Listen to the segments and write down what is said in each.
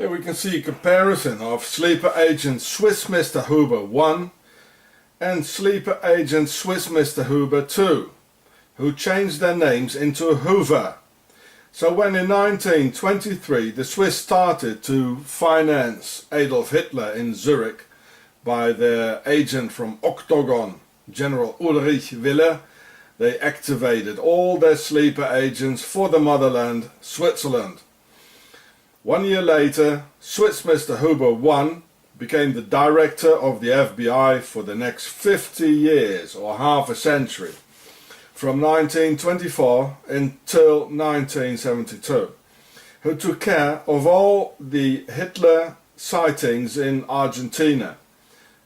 Here we can see a comparison of sleeper agent Swiss Mr. Huber 1 and sleeper agent Swiss Mr. Huber 2, who changed their names into Hoover. So when in 1923 the Swiss started to finance Adolf Hitler in Zurich by their agent from Octagon, General Ulrich Wille, they activated all their sleeper agents for the motherland, Switzerland. 1 year later, Swiss Mr. Huber 1 became the director of the FBI for the next 50 years, or half a century, from 1924 until 1972, who took care of all the Hitler sightings in Argentina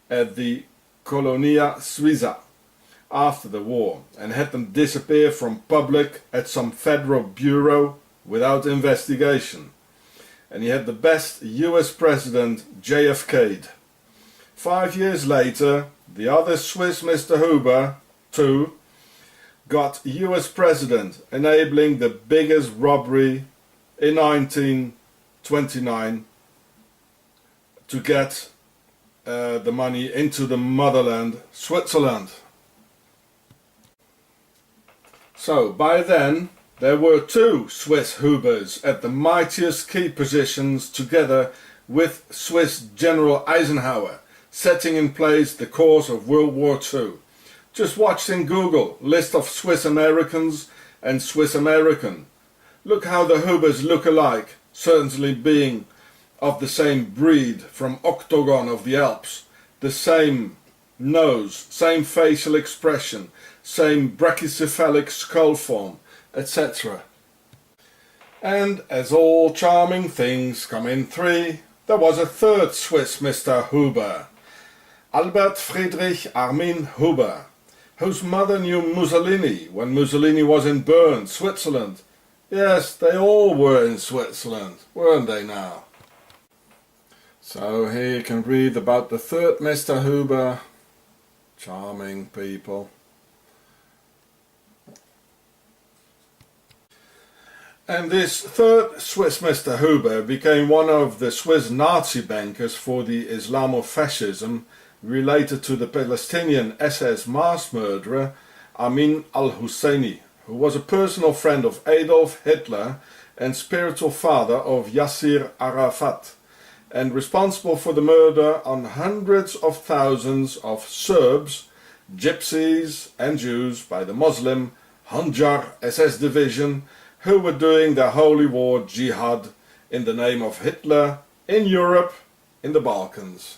at the Colonia Suiza after the war, and had them disappear from public at some federal bureau without investigation. And he had the best US president JFK'd. 5 years later, the other Swiss Mr. Huber 2 got US president, enabling the biggest robbery in 1929 to get the money into the motherland, Switzerland. So by then there were 2 Swiss Hubers at the mightiest key positions, together with Swiss General Eisenhower, setting in place the course of World War II. Just watch in Google list of Swiss Americans and Swiss American. Look how the Hubers look alike, certainly being of the same breed from Octagon of the Alps, the same nose, same facial expression, same brachycephalic skull form, etc. And as all charming things come in 3, there was a 3rd Swiss Mr. Huber, Albert Friedrich Armin Huber, whose mother knew Mussolini when Mussolini was in Bern, Switzerland. Yes, they all were in Switzerland, weren't they now? So here you can read about the 3rd Mr. Huber. Charming people. And this 3rd Swiss Mr. Huber became one of the Swiss Nazi bankers for the Islamofascism related to the Palestinian SS mass murderer Amin al-Husseini, who was a personal friend of Adolf Hitler and spiritual father of Yasser Arafat, and responsible for the murder on hundreds of thousands of Serbs, Gypsies and Jews by the Muslim Hunjar SS division, who were doing their holy war jihad in the name of Hitler in Europe, in the Balkans.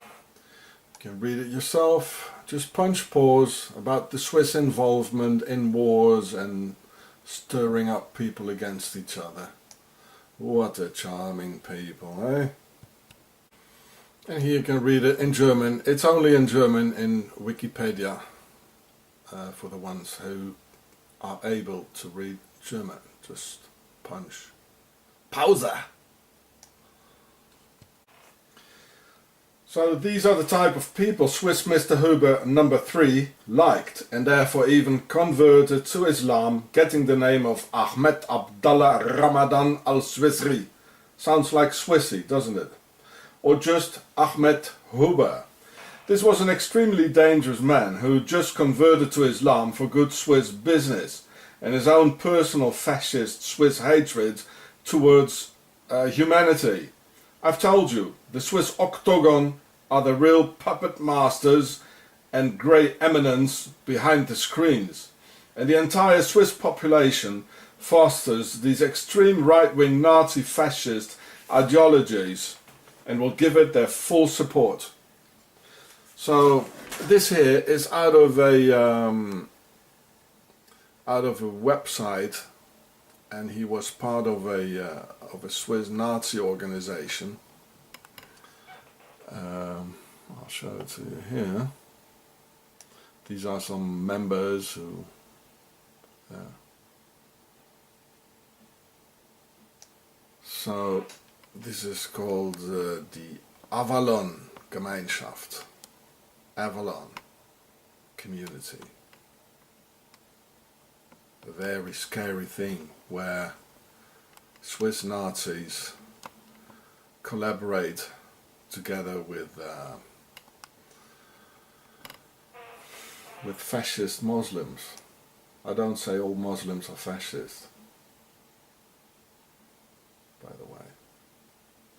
You can read it yourself. Just punch pause about the Swiss involvement in wars and stirring up people against each other. What a charming people, eh? And here you can read it in German. It's only in German in Wikipedia for the ones who are able to read German. Just punch Pause. So these are the type of people Swiss Mr. Huber number 3 liked, and therefore even converted to Islam, getting the name of Ahmed Abdallah Ramadan al-SWISSRI. Sounds like Swissy, doesn't it? Or just Ahmed Huber. This was an extremely dangerous man who just converted to Islam for good Swiss business and his own personal fascist Swiss hatred towards humanity. I've told you, the Swiss Octagon are the real puppet masters and grey eminence behind the screens, and the entire Swiss population fosters these extreme right-wing Nazi fascist ideologies and will give it their full support. So this here is out of a website, and he was part of a Swiss Nazi organization. I'll show it to you here. These are some members who so this is called the Avalon Gemeinschaft, Avalon community. A very scary thing where Swiss Nazis collaborate together with fascist Muslims. I don't say all Muslims are fascist, by the way.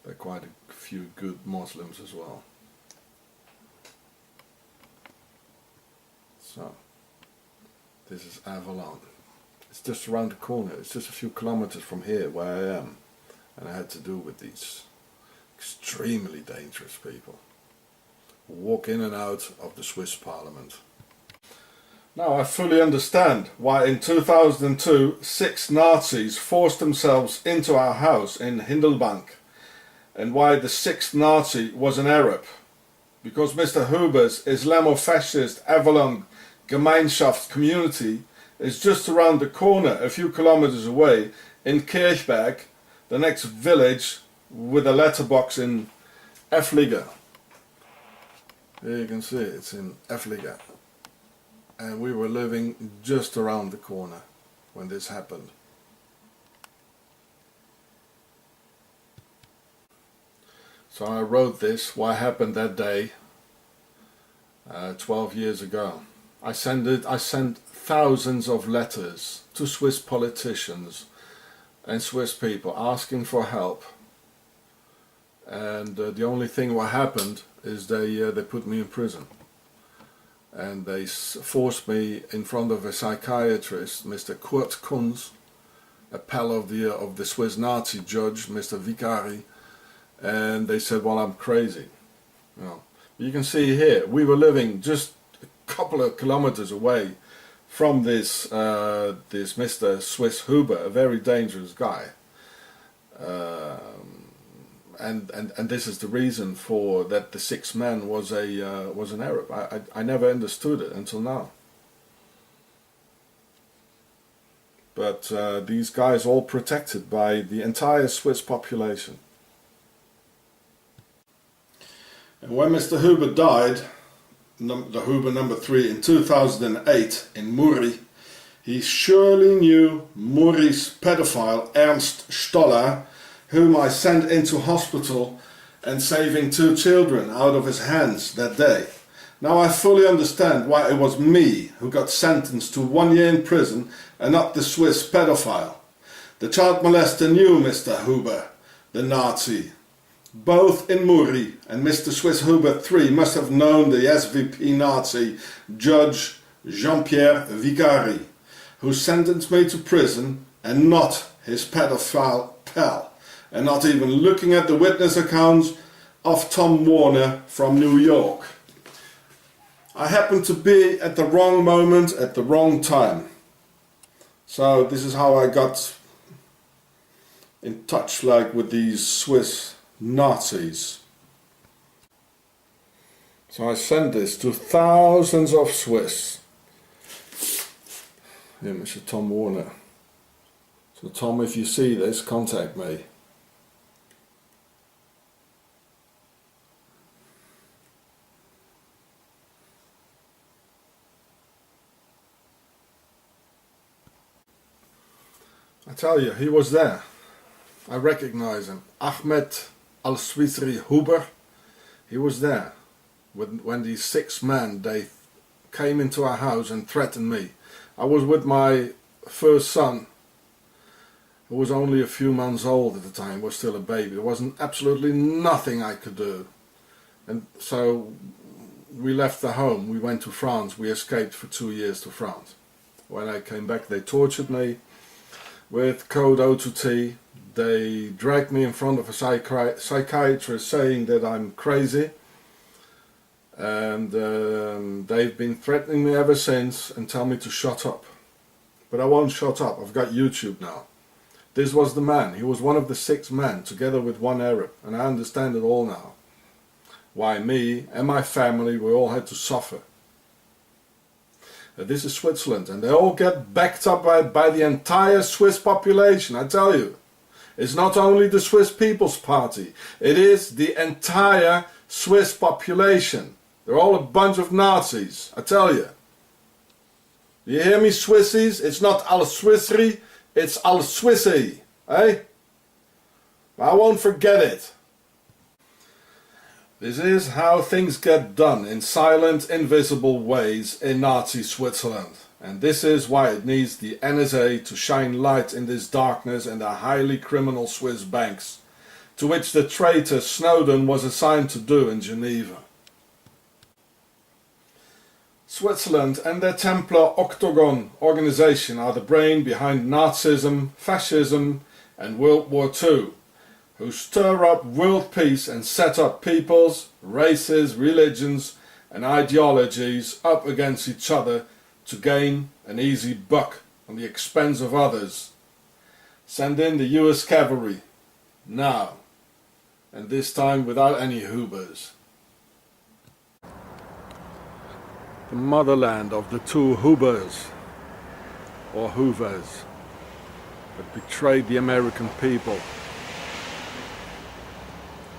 There are quite a few good Muslims as well. So, this is Avalon. It's just around the corner. It's just a few kilometers from here where I am. And I had to do with these extremely dangerous people who walk in and out of the Swiss parliament. Now I fully understand why in 2002 6 Nazis forced themselves into our house in Hindelbank, and why the 6th Nazi was an Arab. Because Mr. Huber's Islamofascist Avalon Gemeinschaft community is just around the corner, a few kilometers away, in Kirchberg, the next village with a letterbox in Efflige. Here you can see it, it's in Efflige. And we were living just around the corner when this happened. So I wrote this, what happened that day, 12 years ago. I sent thousands of letters to Swiss politicians and Swiss people asking for help. And the only thing what happened is they put me in prison. And they forced me in front of a psychiatrist, Mr. Kurt Kunz, a pal of the Swiss Nazi judge, Mr. Vicari, and they said, well, I'm crazy. You know, you can see here, we were living just a couple of kilometers away from this Mr. Swiss Huber, a very dangerous guy. And this is the reason for that the 6th man was an Arab. I never understood it until now. But these guys all protected by the entire Swiss population. And when Mr. Huber died, the Huber number 3 in 2008 in Muri, he surely knew Muri's pedophile Ernst Stoller, whom I sent into hospital and saving 2 children out of his hands that day. Now I fully understand why it was me who got sentenced to 1 year in prison and not the Swiss pedophile. The child molester knew Mr. Huber, the Nazi. Both in Muri and Mr. Swiss Huber III must have known the SVP Nazi Judge Jean-Pierre Vicari, who sentenced me to prison and not his pedophile pal. And not even looking at the witness accounts of Tom Warner from New York. I happened to be at the wrong moment at the wrong time. So this is how I got in touch with these Swiss Nazis. So I sent this to thousands of Swiss. Here, Mr. Tom Warner. So Tom, if you see this, contact me. I tell you, he was there. I recognize him. Ahmed AL-SWISSRI Huber. He was there when these 6 men, they came into our house and threatened me. I was with my first son, who was only a few months old at the time, was still a baby. There wasn't absolutely nothing I could do. And so we left the home. We went to France. We escaped for 2 years to France. When I came back, they tortured me with code O2T. They dragged me in front of a psychiatrist saying that I'm crazy, and they've been threatening me ever since and tell me to shut up. But I won't shut up. I've got YouTube now. This was the man. He was one of the 6 men together with 1 Arab, and I understand it all now. Why me and my family, we all had to suffer. This is Switzerland, and they all get backed up by the entire Swiss population, I tell you. It's not only the Swiss People's Party, it is the entire Swiss population. They're all a bunch of Nazis, I tell you. You hear me, Swissies? It's not AL-SWISSRI, it's AL-SWISSY, eh? But I won't forget it. This is how things get done in silent, invisible ways in Nazi Switzerland. And this is why it needs the NSA to shine light in this darkness in the highly criminal Swiss banks, to which the traitor Snowden was assigned to do in Geneva. Switzerland and their Templar Ogon organization are the brain behind Nazism, fascism and World War II, who stir up world peace and set up peoples, races, religions and ideologies up against each other to gain an easy buck on the expense of others. Send in the US cavalry, now, and this time without any Hoobers. The motherland of the two Hoobers, or Hoovers, that betrayed the American people,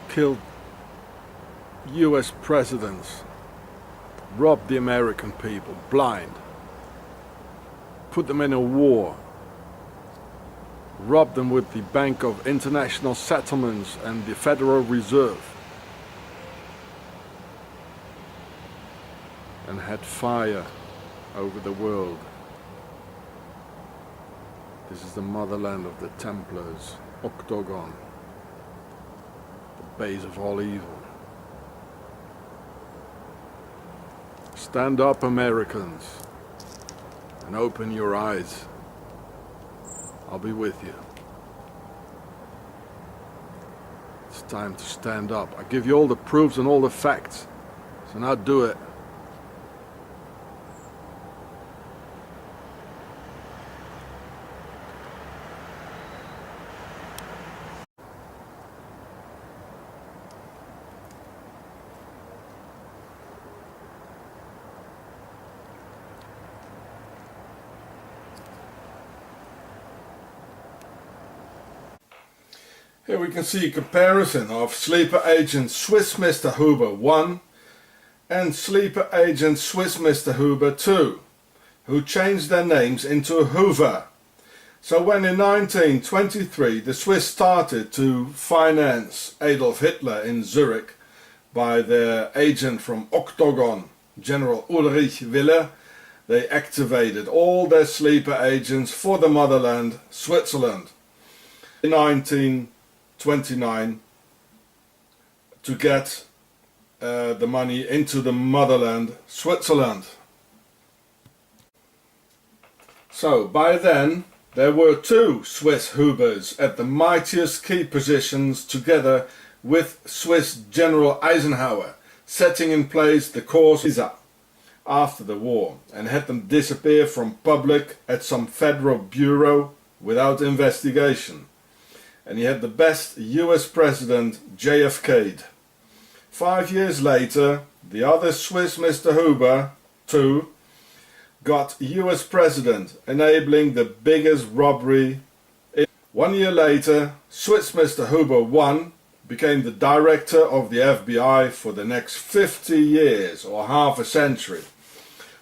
killed US presidents, robbed the American people blind, put them in a war, robbed them with the Bank of International Settlements and the Federal Reserve, and had fire over the world. This is the motherland of the Templars, Ogon, the base of all evil. Stand up, Americans, and open your eyes. I'll be with you. It's time to stand up. I give you all the proofs and all the facts, so now do it. Here we can see a comparison of Sleeper Agent Swiss Mr. Huber 1 and Sleeper Agent Swiss Mr. Huber 2, who changed their names into Hoover. So when in 1923 the Swiss started to finance Adolf Hitler in Zurich by their agent from Ogon, General Ulrich Wille, they activated all their sleeper agents for the motherland, Switzerland. In 1929 to get the money into the motherland, Switzerland. So by then there were two Swiss Hubers at the mightiest key positions together with Swiss General Eisenhower, setting in place the course after the war and had them disappear from public at some federal bureau without investigation. And he had the best US President JFK'd. 5 years later, the other Swiss Mr. Huber, too, got US President, enabling the biggest robbery. 1 year later, Swiss Mr. Huber 1 became the director of the FBI for the next 50 years, or half a century,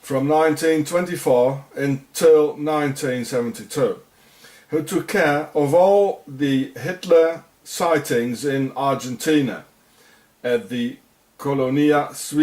from 1924 until 1972. Who took care of all the Hitler sightings in Argentina at the Colonia